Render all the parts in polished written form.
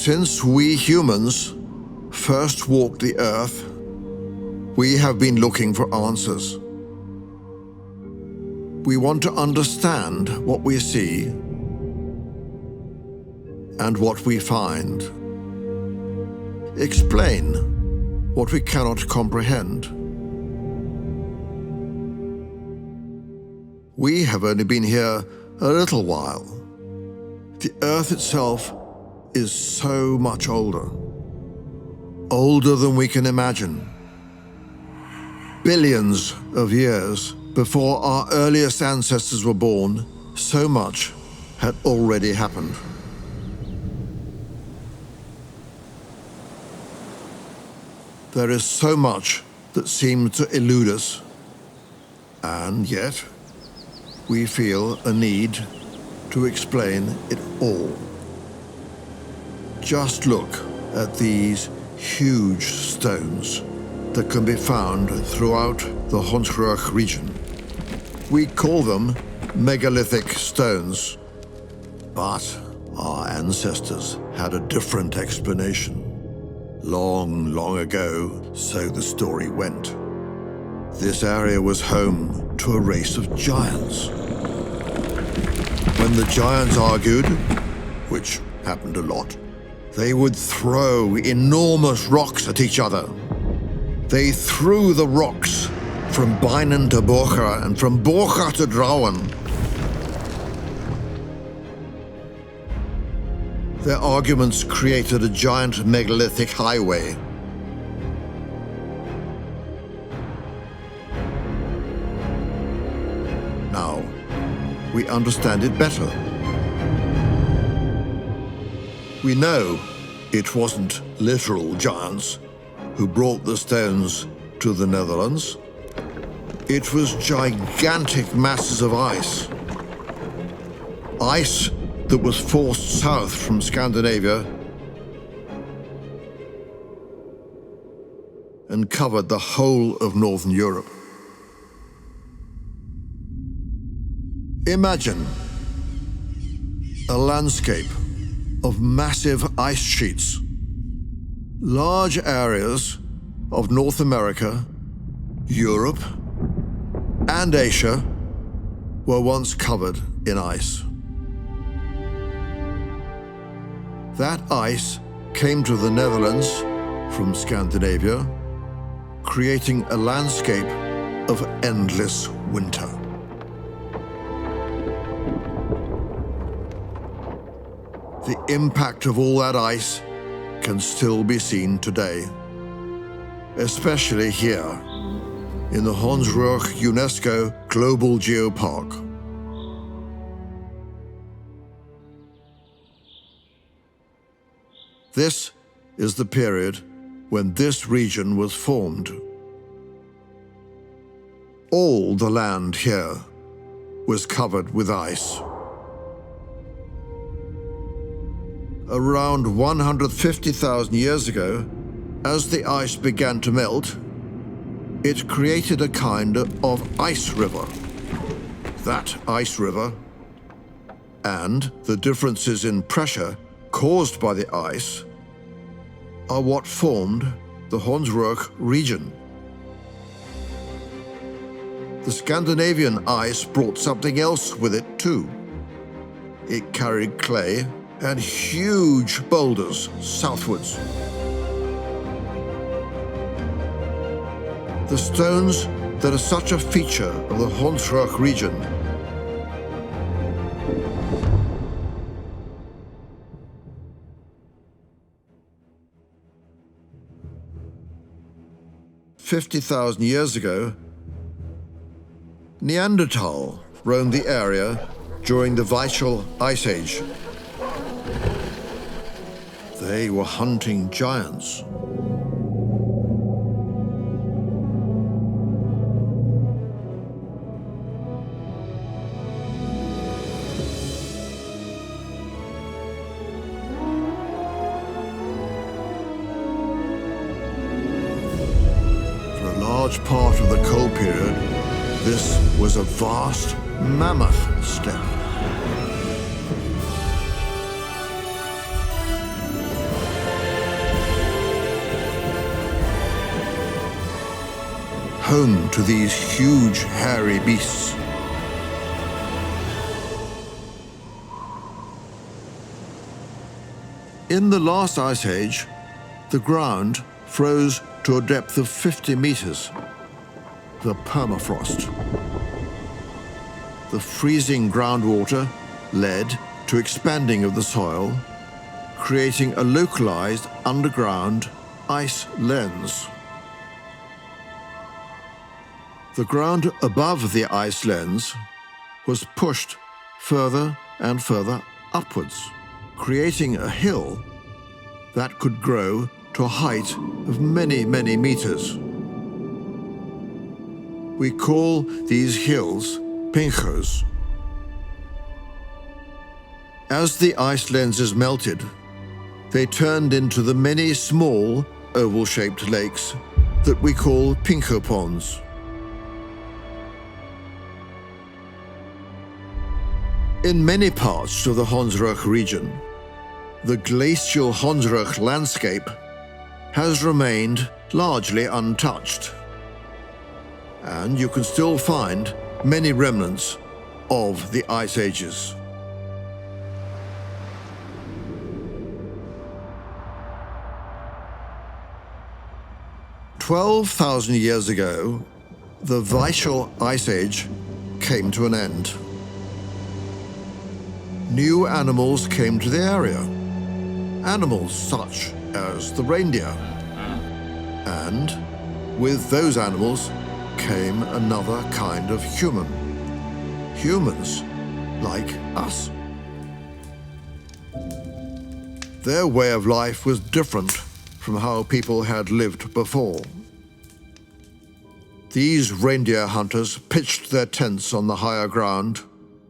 Since we humans first walked the earth, we have been looking for answers. We want to understand what we see and what we find. Explain what we cannot comprehend. We have only been here a little while. The Earth itself is so much older. Older than we can imagine. Billions of years before our earliest ancestors were born, so much had already happened. There is so much that seems to elude us, and yet we feel a need to explain it all. Just look at these huge stones that can be found throughout the Hondsrug region. We call them megalithic stones, but our ancestors had a different explanation. Long, long ago, so the story went, this area was home to a race of giants. When the giants argued, which happened a lot, they would throw enormous rocks at each other. They threw the rocks from Beinen to Borcha and from Borcha to Drauen. Their arguments created a giant megalithic highway. Now, we understand it better. We know it wasn't literal giants who brought the stones to the Netherlands. It was gigantic masses of ice. Ice that was forced south from Scandinavia and covered the whole of Northern Europe. Imagine a landscape of massive ice sheets. Large areas of North America, Europe, and Asia were once covered in ice. That ice came to the Netherlands from Scandinavia, creating a landscape of endless winter. The impact of all that ice can still be seen today, especially here in the Hondsrug UNESCO Global Geopark. This is the period when this region was formed. All the land here was covered with ice. Around 150,000 years ago, as the ice began to melt, it created a kind of ice river. That ice river and the differences in pressure caused by the ice are what formed the Hondsrug region. The Scandinavian ice brought something else with it too. It carried clay and huge boulders southwards. The stones that are such a feature of the Hondsrug region "50,000 years ago, Neanderthal roamed the area during the Weichsel Ice Age. They were hunting giants. For a large part of the coal period, this was a vast mammoth steppe. home to these huge, hairy beasts. In the last ice age, the ground froze to a depth of 50 meters, the permafrost. The freezing groundwater led to expanding of the soil, creating a localized underground ice lens. The ground above the ice lens was pushed further and further upwards, creating a hill that could grow to a height of many, many meters. We call these hills pinkos. As the ice lenses melted, they turned into the many small, oval-shaped lakes that we call pinko ponds. In many parts of the Hondsrug region, the glacial Hondsrug landscape has remained largely untouched, and you can still find many remnants of the ice ages. "12,000 years ago, the Glacial Ice Age came to an end. New animals came to the area, animals such as the reindeer. And with those animals came another kind of human. Humans like us. Their way of life was different from how people had lived before. These reindeer hunters pitched their tents on the higher ground,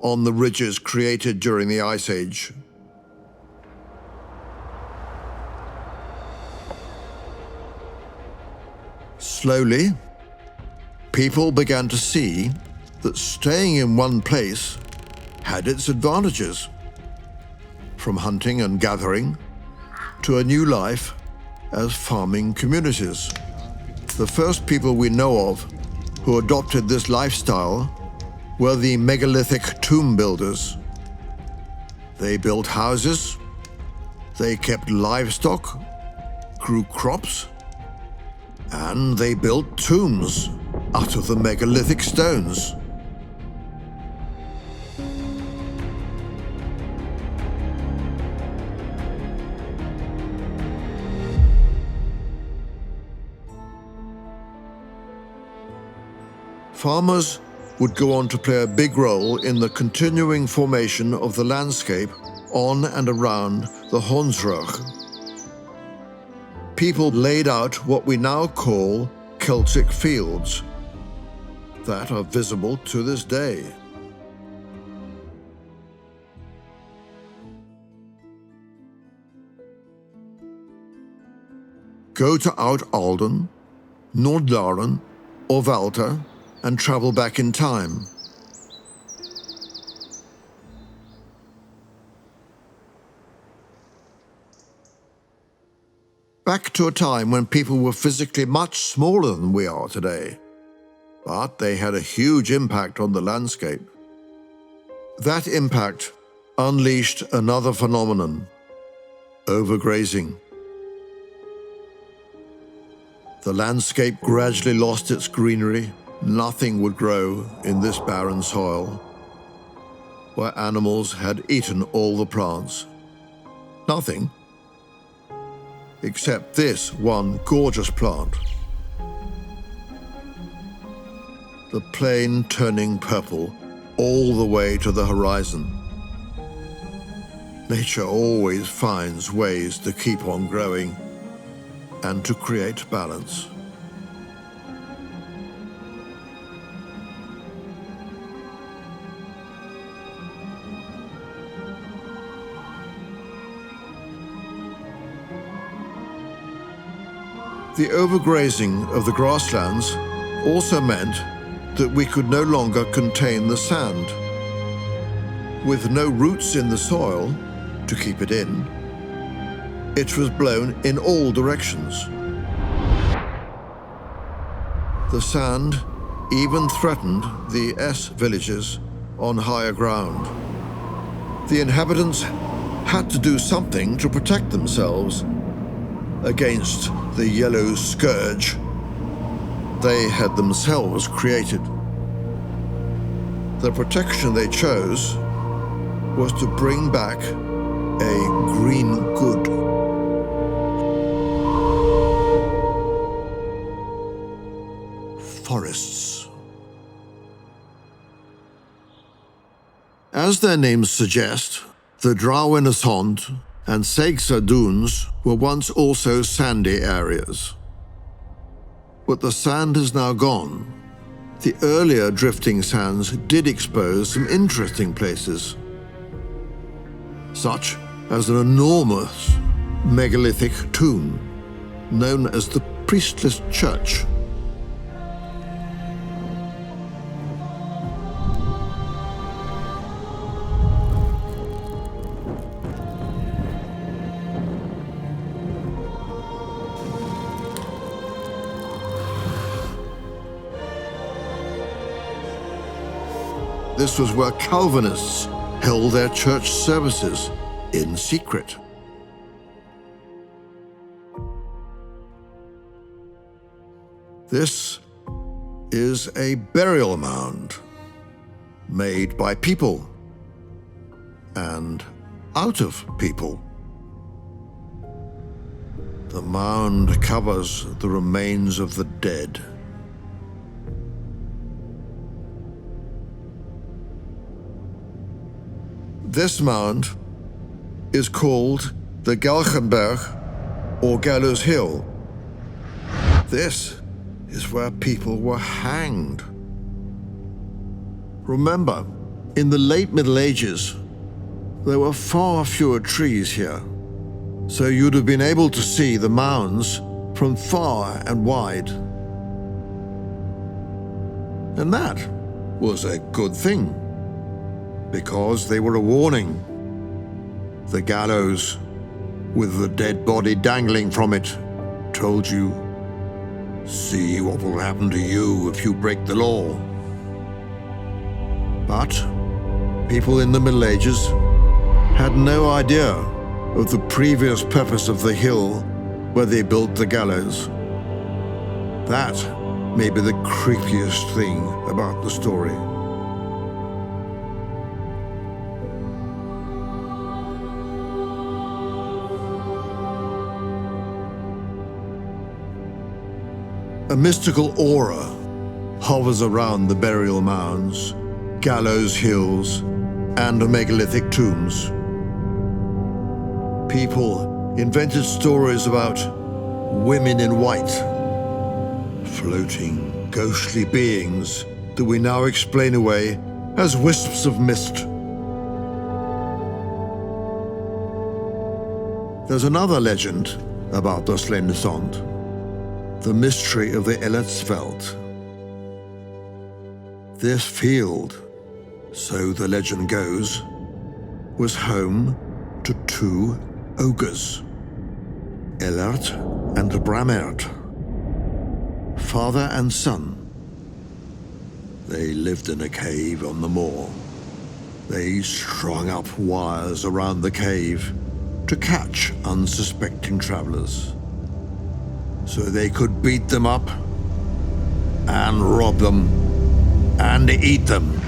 on the ridges created during the Ice Age. Slowly, people began to see that staying in one place had its advantages, from hunting and gathering to a new life as farming communities. The first people we know of who adopted this lifestyle were the megalithic tomb builders. They built houses, they kept livestock, grew crops, and they built tombs out of the megalithic stones. Farmers would go on to play a big role in the continuing formation of the landscape on and around the Hondsrug. People laid out what we now call Celtic fields that are visible to this day. Go to Oud Alden, Nordlaren, or Walter and travel back in time. Back to a time when people were physically much smaller than we are today, but they had a huge impact on the landscape. That impact unleashed another phenomenon: overgrazing. The landscape gradually lost its greenery. Nothing would grow in this barren soil, where animals had eaten all the plants. Nothing, except this one gorgeous plant. The plain turning purple all the way to the horizon. Nature always finds ways to keep on growing and to create balance. The overgrazing of the grasslands also meant that we could no longer contain the sand. With no roots in the soil to keep it in, it was blown in all directions. The sand even threatened the S villages on higher ground. The inhabitants had to do something to protect themselves against the yellow scourge they had themselves created. The protection they chose was to bring back a green good. Forests. As their names suggest, the Drouwen-Esond and Seigsa Dunes were once also sandy areas. But the sand has now gone. The earlier drifting sands did expose some interesting places, such as an enormous megalithic tomb known as the Priestless Church. This was where Calvinists held their church services in secret. This is a burial mound made by people and out of people. The mound covers the remains of the dead. This mound is called the Galgenberg, or Gallows Hill. This is where people were hanged. Remember, in the late Middle Ages, there were far fewer trees here, so you'd have been able to see the mounds from far and wide. And that was a good thing, because they were a warning. The gallows, with the dead body dangling from it, told you, see what will happen to you if you break the law. But people in the Middle Ages had no idea of the previous purpose of the hill where they built the gallows. That may be the creepiest thing about the story. A mystical aura hovers around the burial mounds, gallows hills, and megalithic tombs. People invented stories about women in white, floating, ghostly beings that we now explain away as wisps of mist. There's another legend about the Slendesond. The mystery of the Elletsveld. This field, so the legend goes, was home to two ogres, Ellert and Bramert, father and son. They lived in a cave on the moor. They strung up wires around the cave to catch unsuspecting travelers, so they could beat them up and rob them and eat them.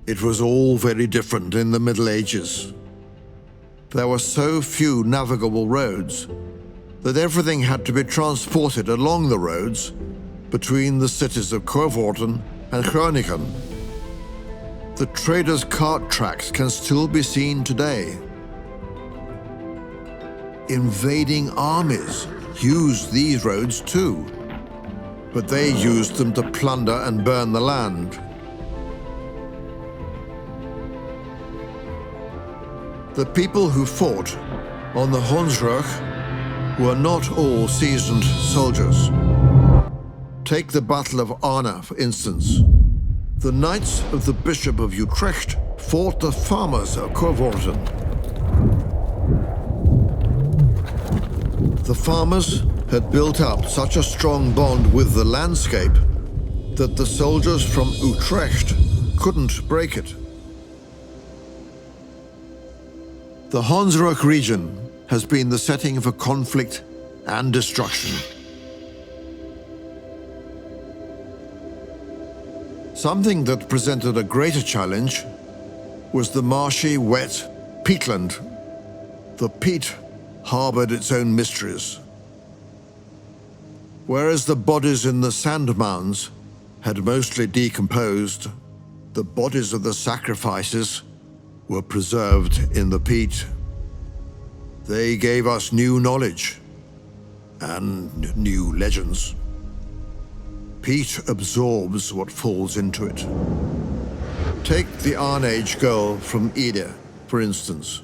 It was all very different in the Middle Ages. There were so few navigable roads that everything had to be transported along the roads between the cities of Coevorden and Groningen. The traders' cart tracks can still be seen today. Invading armies used these roads too, but they used them to plunder and burn the land. The people who fought on the Hondsrug were not all seasoned soldiers. Take the Battle of Arnhem, for instance. The knights of the Bishop of Utrecht fought the farmers of Coevorden. The farmers had built up such a strong bond with the landscape that the soldiers from Utrecht couldn't break it. The Hondsrug region has been the setting for conflict and destruction. Something that presented a greater challenge was the marshy, wet peatland. The peat harbored its own mysteries. Whereas the bodies in the sand mounds had mostly decomposed, the bodies of the sacrifices were preserved in the peat. They gave us new knowledge and new legends. Peat absorbs what falls into it. Take the Iron Age girl from Ida, for instance,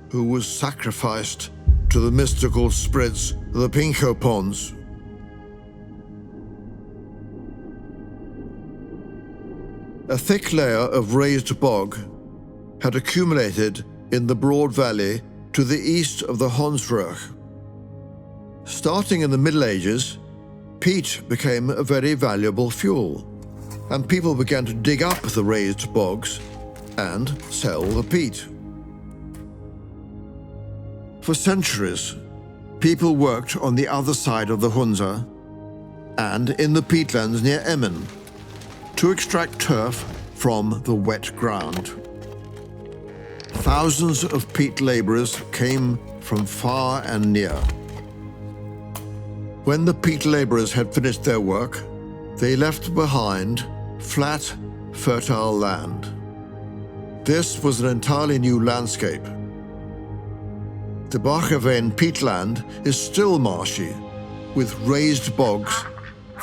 who was sacrificed to the mystical spirits of the Pincho ponds. A thick layer of raised bog had accumulated in the broad valley to the east of the Hondsrug. Starting in the Middle Ages, peat became a very valuable fuel, and people began to dig up the raised bogs and sell the peat. For centuries, people worked on the other side of the Hunza and in the peatlands near Emmen to extract turf from the wet ground. Thousands of peat laborers came from far and near. When the peat laborers had finished their work, they left behind flat, fertile land. This was an entirely new landscape. The Bacheveen peatland is still marshy, with raised bogs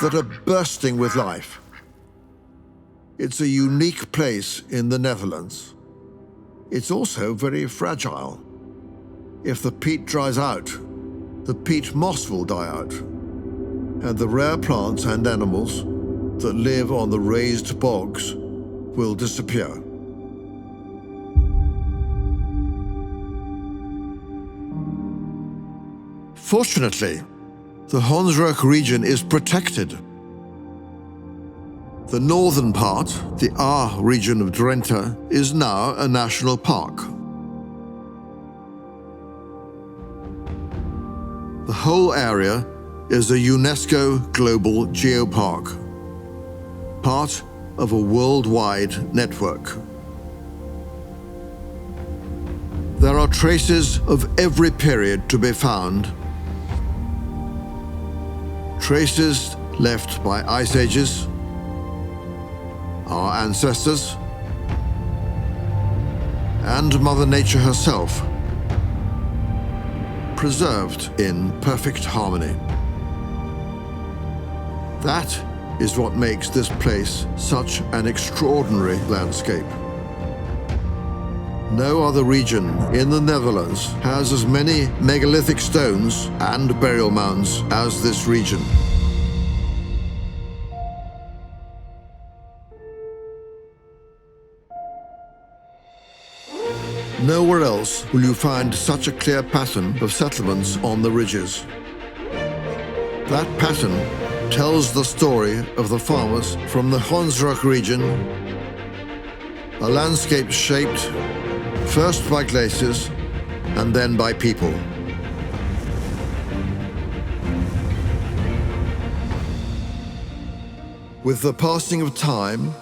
that are bursting with life. It's a unique place in the Netherlands. It's also very fragile. If the peat dries out, the peat moss will die out, and the rare plants and animals that live on the raised bogs will disappear. Fortunately, the Hondsrug region is protected. The northern part, the Aar region of Drenthe, is now a national park. The whole area is a UNESCO global geopark, part of a worldwide network. There are traces of every period to be found. Traces left by ice ages, our ancestors, and Mother Nature herself, preserved in perfect harmony. That is what makes this place such an extraordinary landscape. No other region in the Netherlands has as many megalithic stones and burial mounds as this region. Nowhere else will you find such a clear pattern of settlements on the ridges. That pattern tells the story of the farmers from the Hondsrug region, a landscape shaped first by glaciers and then by people. With the passing of time,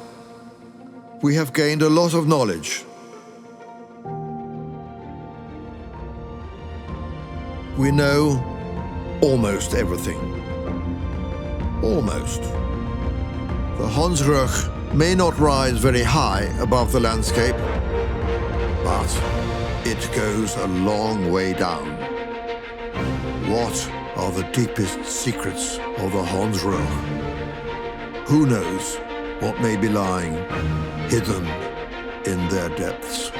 we have gained a lot of knowledge. We know almost everything. Almost. The Hondsrug may not rise very high above the landscape, but it goes a long way down. What are the deepest secrets of the Hondsrug? Who knows what may be lying hidden in their depths?